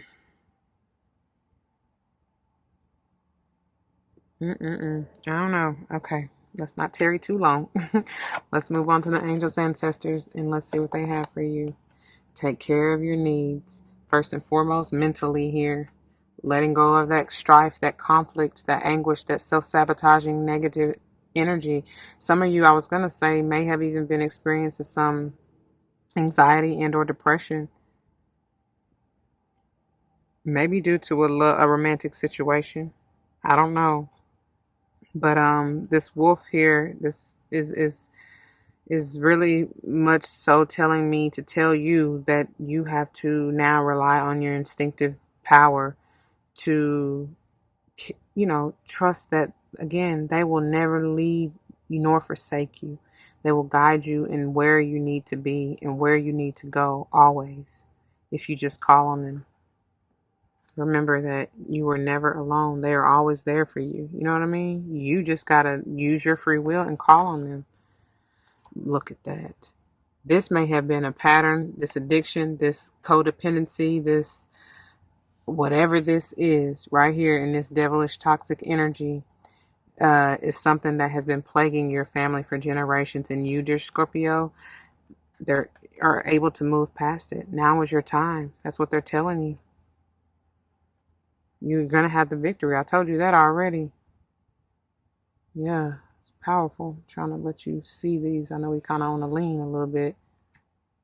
don't know. Okay. Let's not tarry too long. Let's move on to the angels, ancestors, and let's see what they have for you. Take care of your needs. First and foremost, mentally here. Letting go of that strife, that conflict, that anguish, that self-sabotaging negative energy. Some of you, I was going to say, may have even been experiencing some anxiety and or depression. Maybe due to a romantic situation. I don't know. But this wolf here, this is really much so telling me to tell you that you have to now rely on your instinctive power to, trust that Again, they will never leave you nor forsake you. They will guide you in where you need to be and where you need to go always, if you just call on them. Remember that you were never alone. They are always there for you. You know what I mean? You just got to use your free will and call on them. Look at that. This may have been a pattern, this addiction, this codependency, this whatever this is right here in this devilish toxic energy is something that has been plaguing your family for generations. And you, dear Scorpio, they are able to move past it. Now is your time. That's what they're telling you. You're going to have the victory. I told you that already. Yeah, it's powerful. I'm trying to let you see these. I know we kind of on the lean a little bit,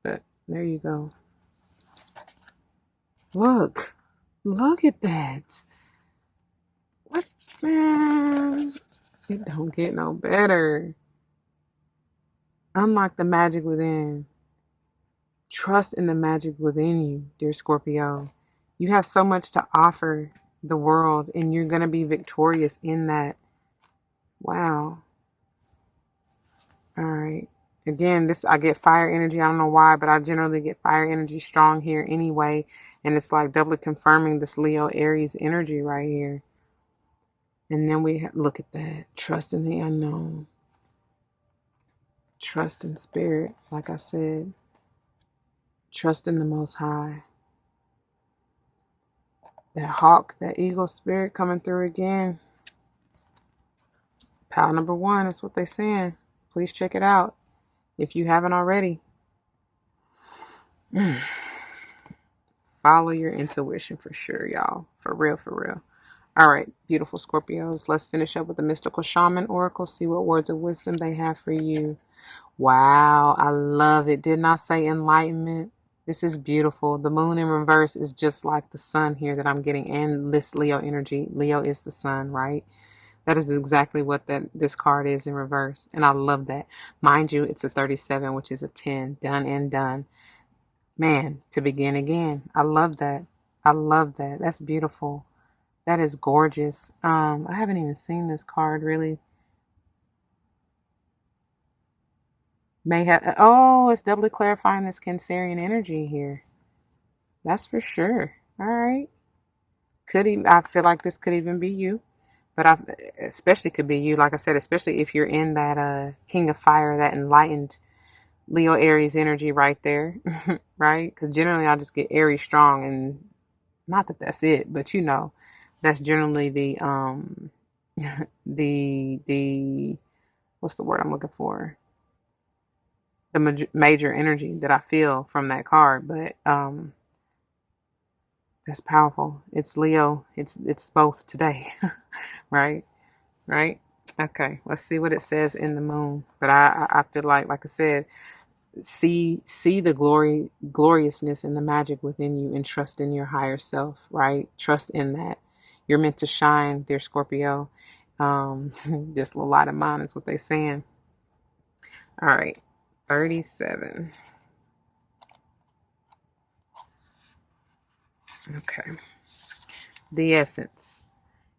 but there you go. Look at that. What, man? It don't get no better. Unlock the magic within. Trust in the magic within you, dear Scorpio. You have so much to offer the world, and you're going to be victorious in that. Wow. All right. Again, I get fire energy. I don't know why, but I generally get fire energy strong here anyway. And it's like doubly confirming this Leo Aries energy right here. And then look at that. Trust in the unknown. Trust in spirit, like I said. Trust in the Most High. That hawk, that eagle spirit coming through again. Pile number 1, that's what they're saying. Please check it out if you haven't already. Follow your intuition for sure, y'all. For real, for real. All right, beautiful Scorpios. Let's finish up with the mystical shaman oracle. See what words of wisdom they have for you. Wow, I love it. Didn't I say enlightenment? This is beautiful. The moon in reverse is just like the sun here that I'm getting, and this Leo energy. Leo is the sun, right? That is exactly what this card is in reverse. And I love that. Mind you, it's a 37, which is a 10. Done and done. Man, to begin again. I love that. I love that. That's beautiful. That is gorgeous. I haven't even seen this card really. It's doubly clarifying this Cancerian energy here. That's for sure. All right. I feel like this could even be you. But especially could be you, like I said, especially if you're in that King of Fire, that enlightened Leo Aries energy right there, right? Because generally I just get Aries strong, and not that that's it, but that's generally the the what's the word I'm looking for? The major energy that I feel from that card, but that's powerful. It's Leo. It's both today, right? Right? Okay, let's see what it says in the moon. But I feel like I said, see the gloriousness and the magic within you, and trust in your higher self, right? Trust in that. You're meant to shine, dear Scorpio. This little light of mine is what they're saying. All right, 37. Okay. The essence.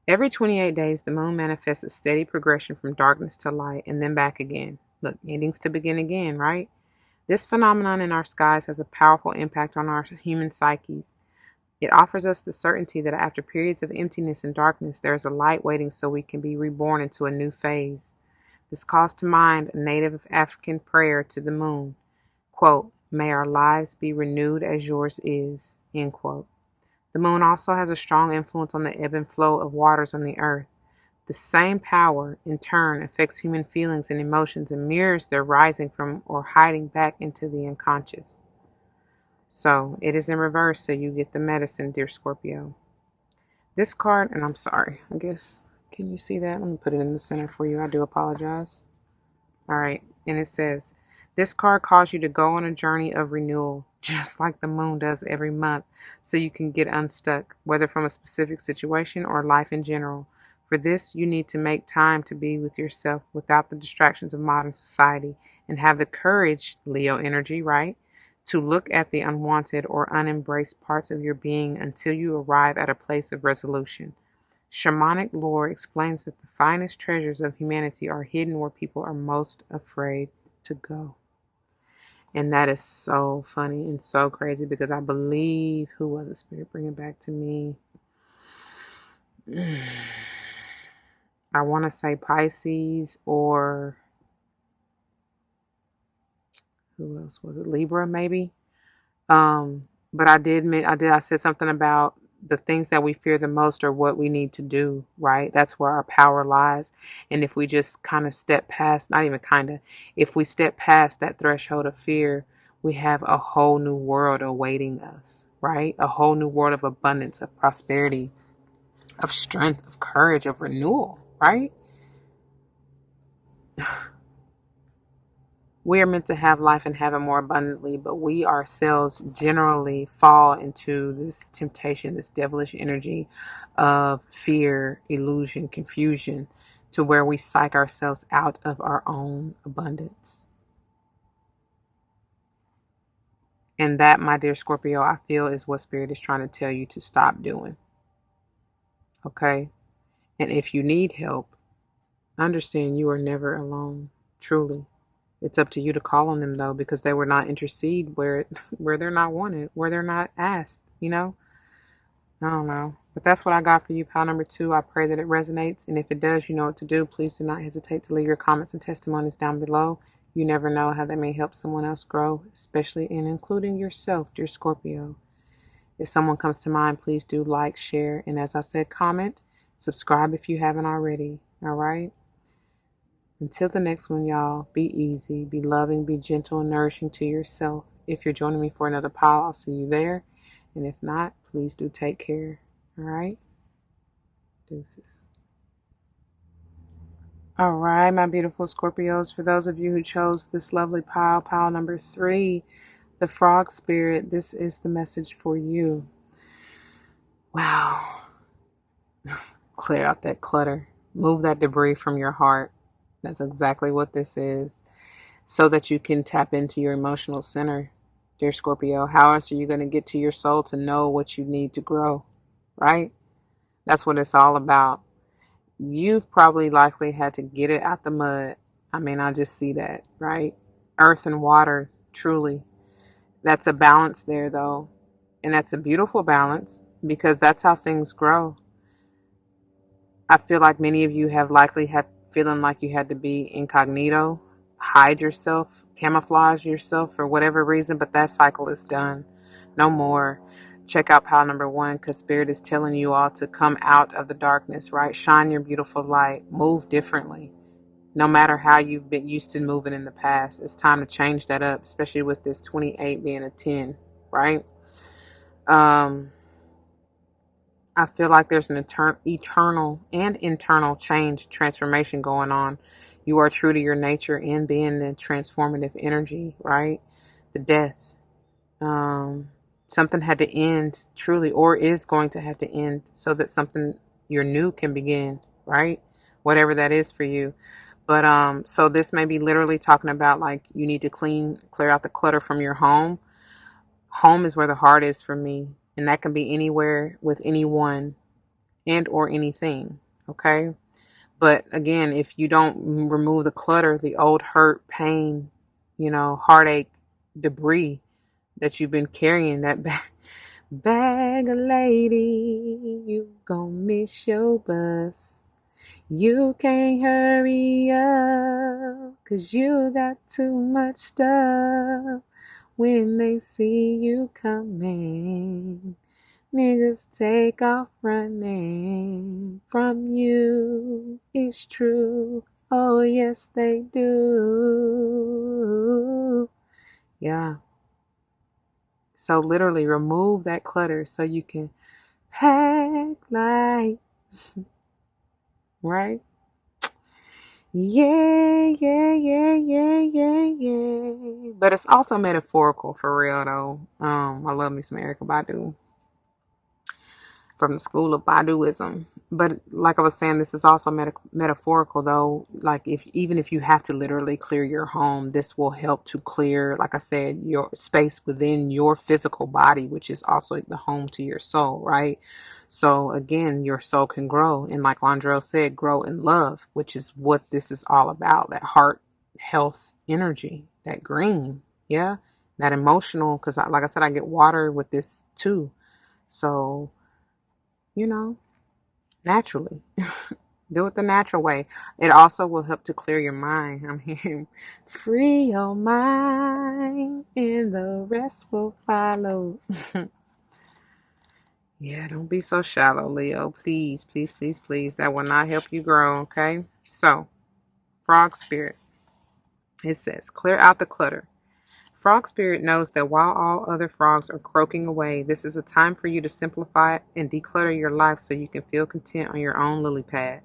Every 28 days, the moon manifests a steady progression from darkness to light and then back again. Look, endings to begin again, right? This phenomenon in our skies has a powerful impact on our human psyches. It offers us the certainty that after periods of emptiness and darkness, there is a light waiting so we can be reborn into a new phase. This calls to mind a native African prayer to the moon. Quote, "May our lives be renewed as yours is." End quote. The moon also has a strong influence on the ebb and flow of waters on the earth. The same power, in turn, affects human feelings and emotions and mirrors their rising from or hiding back into the unconscious. So, it is in reverse, so you get the medicine, dear Scorpio. This card, and I'm sorry, I guess, can you see that? Let me put it in the center for you. I do apologize. All right, and it says, this card calls you to go on a journey of renewal, just like the moon does every month, so you can get unstuck, whether from a specific situation or life in general. For this, you need to make time to be with yourself without the distractions of modern society and have the courage, Leo energy, right, to look at the unwanted or unembraced parts of your being until you arrive at a place of resolution. Shamanic lore explains that the finest treasures of humanity are hidden where people are most afraid to go. And that is so funny and so crazy because I believe, who was it, Spirit? Bring it back to me. I want to say Pisces, or who else was it? Libra, maybe. But I said something about the things that we fear the most are what we need to do, right? That's where our power lies. And if we just kind of step past, not even kind of, if we step past that threshold of fear, we have a whole new world awaiting us, right? A whole new world of abundance, of prosperity, of strength, of courage, of renewal, right? We are meant to have life and have it more abundantly, but we ourselves generally fall into this temptation, this devilish energy of fear, illusion, confusion, to where we psych ourselves out of our own abundance. And that, my dear Scorpio, I feel is what Spirit is trying to tell you to stop doing. Okay? And if you need help, understand you are never alone, truly. It's up to you to call on them, though, because they were not intercede where they're not wanted, where they're not asked, you know? I don't know. But that's what I got for you, pile number 2. I pray that it resonates. And if it does, you know what to do. Please do not hesitate to leave your comments and testimonies down below. You never know how they may help someone else grow, especially and including yourself, dear Scorpio. If someone comes to mind, please do like, share, and as I said, comment, subscribe if you haven't already. All right? Until the next one, y'all, be easy, be loving, be gentle and nourishing to yourself. If you're joining me for another pile, I'll see you there. And if not, please do take care. All right? Deuces. All right, my beautiful Scorpios. For those of you who chose this lovely pile number 3, the frog spirit, this is the message for you. Wow. Clear out that clutter. Move that debris from your heart. That's exactly what this is. So that you can tap into your emotional center, dear Scorpio. How else are you going to get to your soul to know what you need to grow, right? That's what it's all about. You've probably likely had to get it out the mud. I mean, I just see that, right? Earth and water, truly. That's a balance there, though. And that's a beautiful balance because that's how things grow. I feel like many of you have likely had feeling like you had to be incognito, hide yourself, camouflage yourself for whatever reason, but that cycle is done. No more. Check out pile number 1 because Spirit is telling you all to come out of the darkness, right? Shine your beautiful light. Move differently. No matter how you've been used to moving in the past, it's time to change that up, especially with this 28 being a 10, right? I feel like there's an eternal and internal change, transformation going on. You are true to your nature in being the transformative energy, right? The death. Something had to end truly, or is going to have to end so that something your new can begin, right? Whatever that is for you. But so this may be literally talking about like you need to clear out the clutter from your home. Home is where the heart is for me. And that can be anywhere with anyone and or anything. Okay. But again, if you don't remove the clutter, the old hurt, pain, heartache, debris that you've been carrying, that bag of lady, you gon' miss your bus. You can't hurry up, 'cause you got too much stuff. When they see you coming, niggas take off running from you. It's true. Oh, yes, they do. Yeah. So literally remove that clutter so you can pack light. Right? Yeah. But it's also metaphorical for real though. I love me some Erykah Badu from the school of Baduism. But like I was saying, this is also metaphorical though. Like even if you have to literally clear your home, this will help to clear, like I said, your space within your physical body, which is also the home to your soul, right? So again, your soul can grow. And like Londrell said, grow in love, which is what this is all about. That heart health energy, that green. Yeah. That emotional, because like I said, I get water with this too. So, you know, naturally. Do it the natural way. It also will help to clear your mind. I'm hearing free your mind and the rest will follow. Yeah, don't be so shallow, Leo. Please, please, please, please. That will not help you grow, okay? So, frog spirit. It says, clear out the clutter. Frog spirit knows that while all other frogs are croaking away, this is a time for you to simplify and declutter your life so you can feel content on your own lily pad.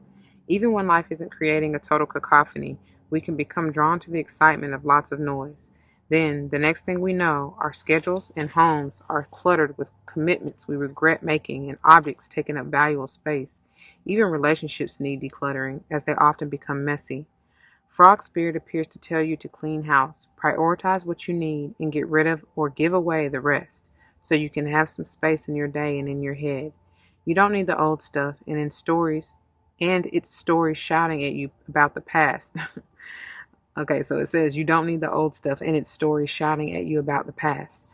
Even when life isn't creating a total cacophony, we can become drawn to the excitement of lots of noise. Then, the next thing we know, our schedules and homes are cluttered with commitments we regret making and objects taking up valuable space. Even relationships need decluttering, as they often become messy. Frog Spirit appears to tell you to clean house, prioritize what you need, and get rid of or give away the rest, so you can have some space in your day and in your head. You don't need the old stuff and its stories shouting at you about the past. Okay, so it says you don't need the old stuff and its stories shouting at you about the past.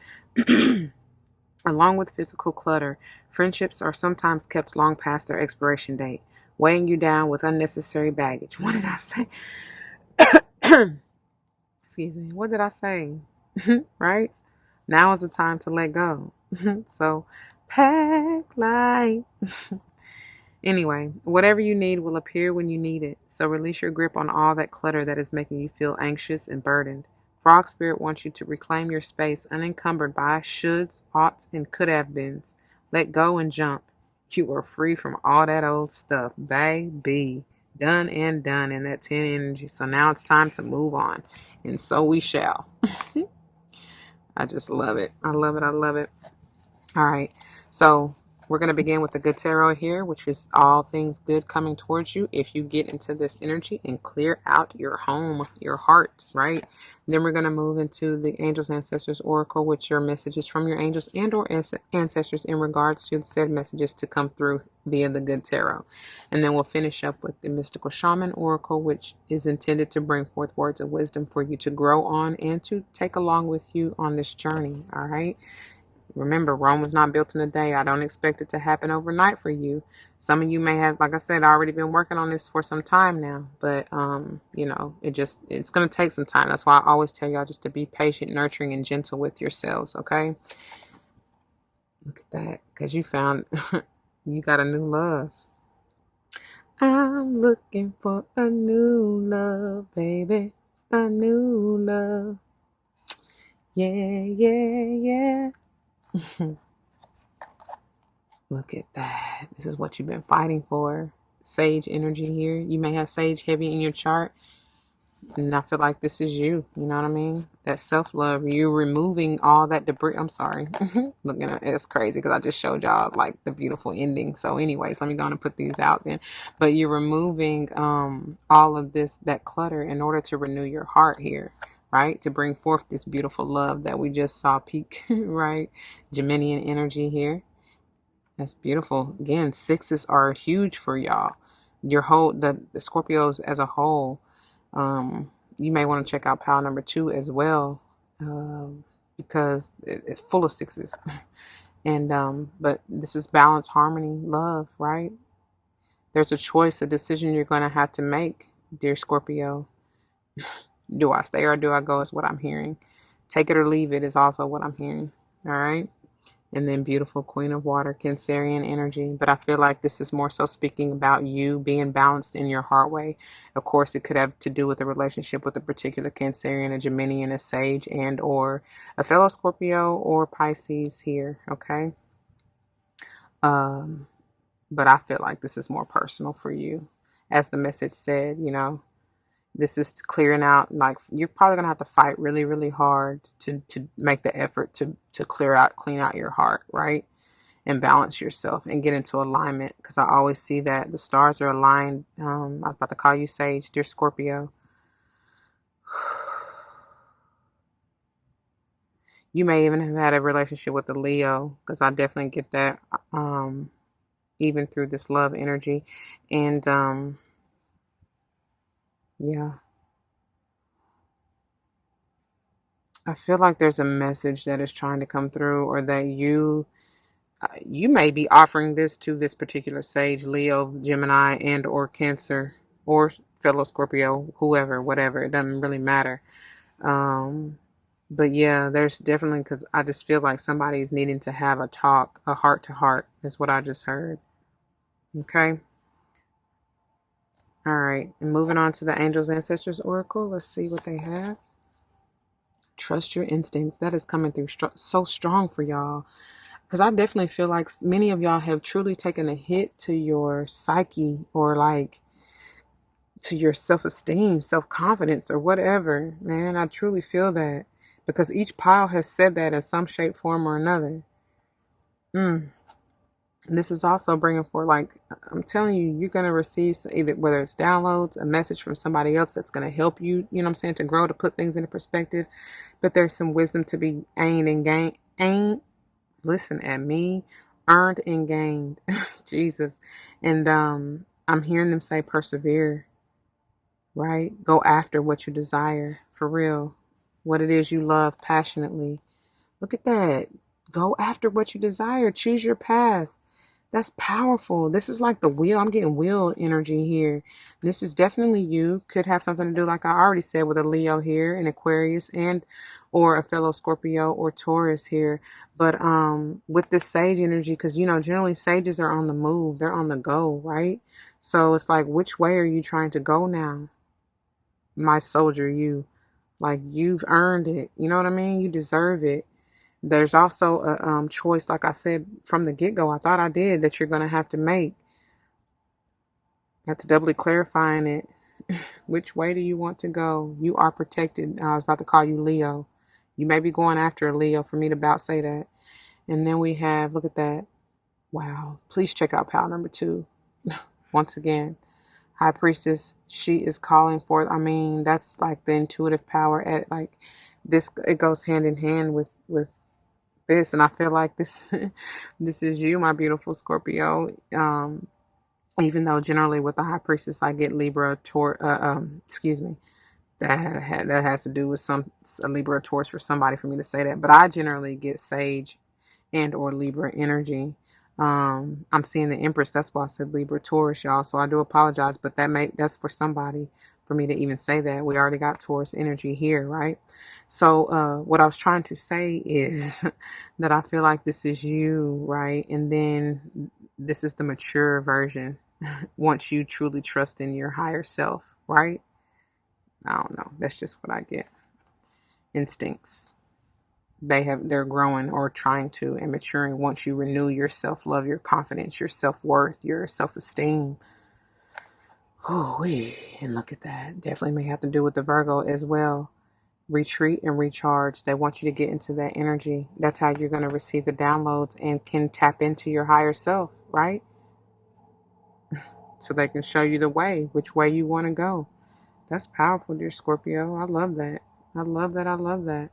Along with physical clutter, friendships are sometimes kept long past their expiration date, weighing you down with unnecessary baggage. What did I say? Excuse me. What did I say? Right? Now is the time to let go. So pack light. Anyway, whatever you need will appear when you need it. So release your grip on all that clutter that is making you feel anxious and burdened. Frog Spirit wants you to reclaim your space unencumbered by shoulds, oughts, and could have beens. Let go and jump. You are free from all that old stuff, baby. Done and done in that 10 energy. So now it's time to move on. And so we shall. I just love it. I love it. I love it. All right. So we're going to begin with the good tarot here, which is all things good coming towards you if you get into this energy and clear out your home, your heart, right? And then we're going to move into the Angels Ancestors Oracle, which are messages from your angels and or ancestors in regards to said messages to come through via the good tarot. And then we'll finish up with the Mystical Shaman Oracle, which is intended to bring forth words of wisdom for you to grow on and to take along with you on this journey, all right? Remember, Rome was not built in a day. I don't expect it to happen overnight for you. Some of you may have, like I said, already been working on this for some time now. But, it's going to take some time. That's why I always tell y'all just to be patient, nurturing, and gentle with yourselves, okay? Look at that. Because you found, you got a new love. I'm looking for a new love, baby. A new love. Yeah, yeah, yeah. Look at that. This is what you've been fighting for. Sage energy here. You may have sage heavy in your chart. And I feel like this is you. You know what I mean? That self-love. You're removing all that debris. I'm sorry. Looking at it's crazy because I just showed y'all like the beautiful ending. So anyways, let me go on and put these out then. But you're removing all of that clutter in order to renew your heart here. Right? To bring forth this beautiful love that we just saw peak. Right? Geminian energy here. That's beautiful. Again, sixes are huge for y'all. Your whole the Scorpios as a whole. You may want to check out pile number 2 as well, because it's full of sixes. And but this is balance, harmony, love, right? There's a choice, a decision you're going to have to make, dear Scorpio. Do I stay or do I go is what I'm hearing. Take it or leave it is also what I'm hearing. All right. And then beautiful Queen of Water, Cancerian energy. But I feel like this is more so speaking about you being balanced in your heart way. Of course, it could have to do with a relationship with a particular Cancerian, a Geminian, a Sage, and or a fellow Scorpio or Pisces here, okay? But I feel like this is more personal for you. As the message said, this is clearing out, like you're probably going to have to fight really, really hard to make the effort to clean out your heart, right? and balance yourself and get into alignment, because I always see that the stars are aligned. I was about to call you Sage, dear Scorpio. You may even have had a relationship with a Leo, because I definitely get that, even through this love energy. And yeah, I feel like there's a message that is trying to come through, or that you may be offering this to this particular Sage, Leo, Gemini, and or Cancer, or fellow Scorpio, whoever, whatever. It doesn't really matter. But yeah, there's definitely, because I just feel like somebody's needing to have a talk, a heart to heart, is what I just heard. Okay. All right. And moving on to the Angels Ancestors Oracle. Let's see what they have. Trust your instincts. That is coming through so strong for y'all. Because I definitely feel like many of y'all have truly taken a hit to your psyche, or like to your self-esteem, self-confidence, or whatever. Man, I truly feel that. Because each pile has said that in some shape, form, or another. And this is also bringing forth, like, I'm telling you, you're going to receive either, whether it's downloads, a message from somebody else that's going to help you, you know what I'm saying, to grow, to put things into perspective. But there's some wisdom to be gained and listen at me, earned and gained. Jesus. And I'm hearing them say persevere, right? Go after what you desire, for real. What it is you love passionately. Look at that. Go after what you desire. Choose your path. That's powerful. This is like the wheel. I'm getting wheel energy here. This is definitely you. Could have something to do, like I already said, with a Leo here, an Aquarius, and or a fellow Scorpio or Taurus here. But with this Sage energy, because generally sages are on the move. They're on the go, right? So it's like, which way are you trying to go now? My soldier, you. Like, you've earned it. You know what I mean? You deserve it. There's also a choice, like I said from the get-go, I thought I did, that you're going to have to make. That's doubly clarifying it. Which way do you want to go? You are protected. I was about to call you Leo. You may be going after a Leo, for me to about say that. And then we have, look at that. Wow. Please check out pile number 2. Once again, High Priestess, she is calling forth. I mean, that's like the intuitive power at like this. It goes hand in hand with this, and I feel like this this is you, my beautiful Scorpio. Even though generally with the High Priestess I get Libra, excuse me, that has to do with a Libra, Taurus for somebody, for me to say that, but I generally get Sage and or Libra energy. I'm seeing the Empress. That's why I said Libra, Taurus, y'all. So I do apologize, but that's for somebody, for me to even say that. We already got Taurus energy here, right? So what I was trying to say is that I feel like this is you, right? And then this is the mature version once you truly trust in your higher self, right? I don't know. That's just what I get. Instincts. They're growing or trying to, and maturing once you renew your self-love, your confidence, your self-worth, your self-esteem. Oh, and look at that. Definitely may have to do with the Virgo as well. Retreat and recharge. They want you to get into that energy. That's how you're going to receive the downloads and can tap into your higher self, right? So they can show you the way, which way you want to go. That's powerful, dear Scorpio. I love that. I love that. I love that.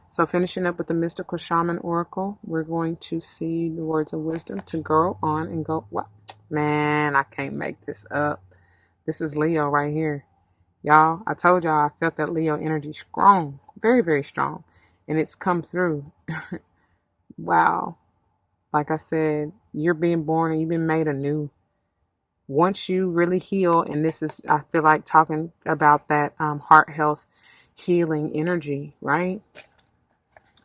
So finishing up with the mystical shaman oracle, we're going to see the words of wisdom to go on and go. What? Man, I can't make this up. This is Leo right here. Y'all, I told y'all I felt that Leo energy strong, very, very strong. And it's come through. Wow. Like I said, you're being born and you've been made anew. Once you really heal, and this is, I feel like talking about that heart health healing energy, right?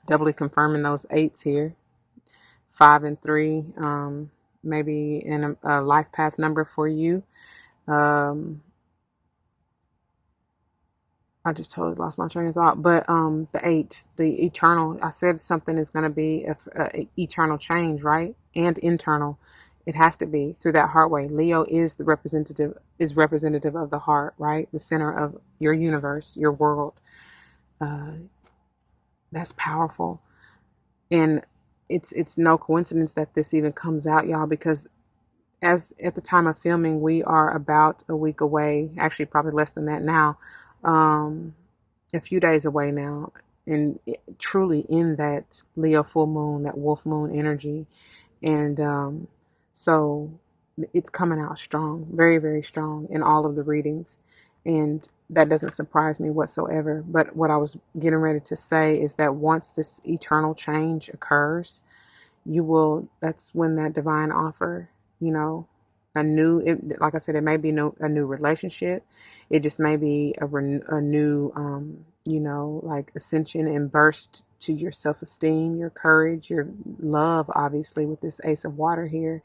Doubly confirming those 8s here. 5 and 3, maybe in a life path number for you. I just totally lost my train of thought. But the 8, the eternal, I said something is going to be a eternal change, right? And internal. It has to be through that heart way. Leo is representative of the heart, right? The center of your universe, your world. That's powerful. And it's no coincidence that this even comes out, y'all, because as at the time of filming, we are about a week away, actually probably less than that now, a few days away now, and truly in that Leo full moon, that wolf moon energy. And so it's coming out strong, very, very strong in all of the readings. And that doesn't surprise me whatsoever. But what I was getting ready to say is that once this eternal change occurs, that's when that divine offer, like I said, it may be a new relationship. It just may be a new, like ascension and burst to your self-esteem, your courage, your love, obviously, with this Ace of Water here.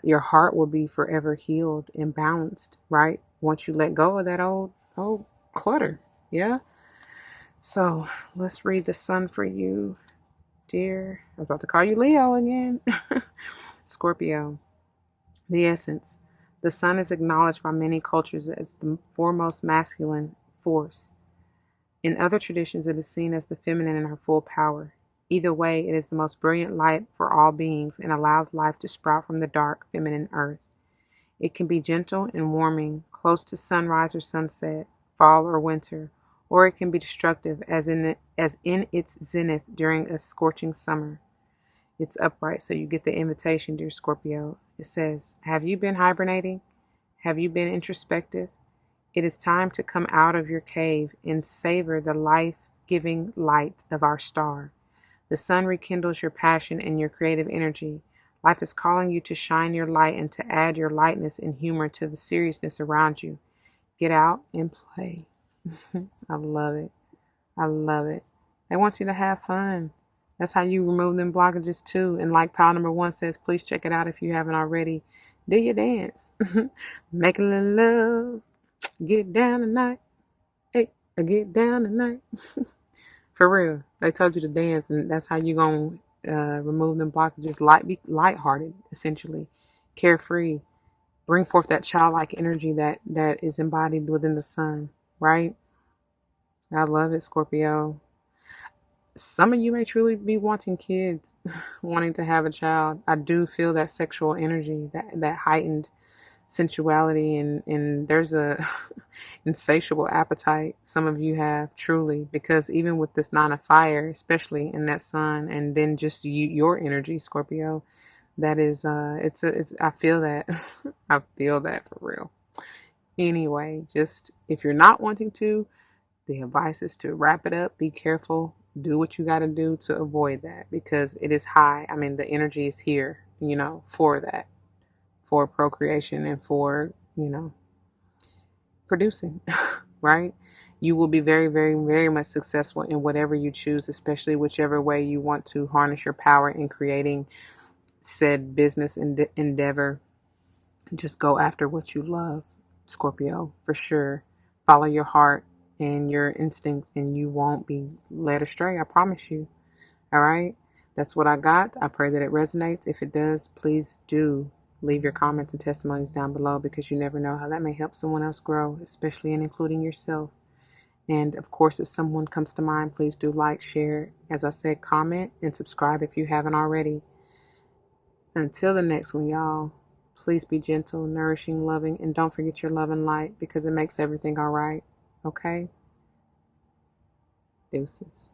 Your heart will be forever healed and balanced, right? Once you let go of that old clutter. Yeah. So let's read the sun for you, dear. I was about to call you Leo again. Scorpio. The essence. The sun is acknowledged by many cultures as the foremost masculine force. In other traditions, it is seen as the feminine in her full power. Either way, it is the most brilliant light for all beings and allows life to sprout from the dark, feminine earth. It can be gentle and warming, close to sunrise or sunset, fall or winter, or it can be destructive as in its zenith during a scorching summer. It's upright, so you get the invitation, dear Scorpio. It says, have you been hibernating? Have you been introspective? It is time to come out of your cave and savor the life-giving light of our star. The sun rekindles your passion and your creative energy. Life is calling you to shine your light and to add your lightness and humor to the seriousness around you. Get out and play. I love it. I love it. They want you to have fun. That's how you remove them blockages too. And like pile number 1 says, please check it out if you haven't already. Do your dance. Make a little love. Get down tonight. Hey, get down tonight. For real. They told you to dance, and that's how you going to remove them blockages. Be lighthearted, essentially. Carefree. Bring forth that childlike energy that is embodied within the sun, right? I love it, Scorpio. Some of you may truly be wanting kids, wanting to have a child. I do feel that sexual energy, that heightened sensuality, and there's a insatiable appetite some of you have, truly, because even with this 9 of fire, especially in that sun, and then just your energy, Scorpio, that is it's I feel that. I feel that for real. Anyway, just if you're not wanting to, the advice is to wrap it up, be careful, do what you got to do to avoid that, because it is high. I mean, the energy is here, for that, for procreation and for, producing, right? You will be very, very, very much successful in whatever you choose, especially whichever way you want to harness your power in creating said business endeavor. Just go after what you love, Scorpio, for sure. Follow your heart and your instincts, and you won't be led astray. I promise you. All right. That's what I got. I pray that it resonates. If it does, please do leave your comments and testimonies down below, because you never know how that may help someone else grow, especially in including yourself. And of course, if someone comes to mind, please do like, share, as I said, comment, and subscribe if you haven't already. Until the next one, y'all, please be gentle, nourishing, loving, and don't forget your love and light, because it makes everything all right. Okay? Deuces.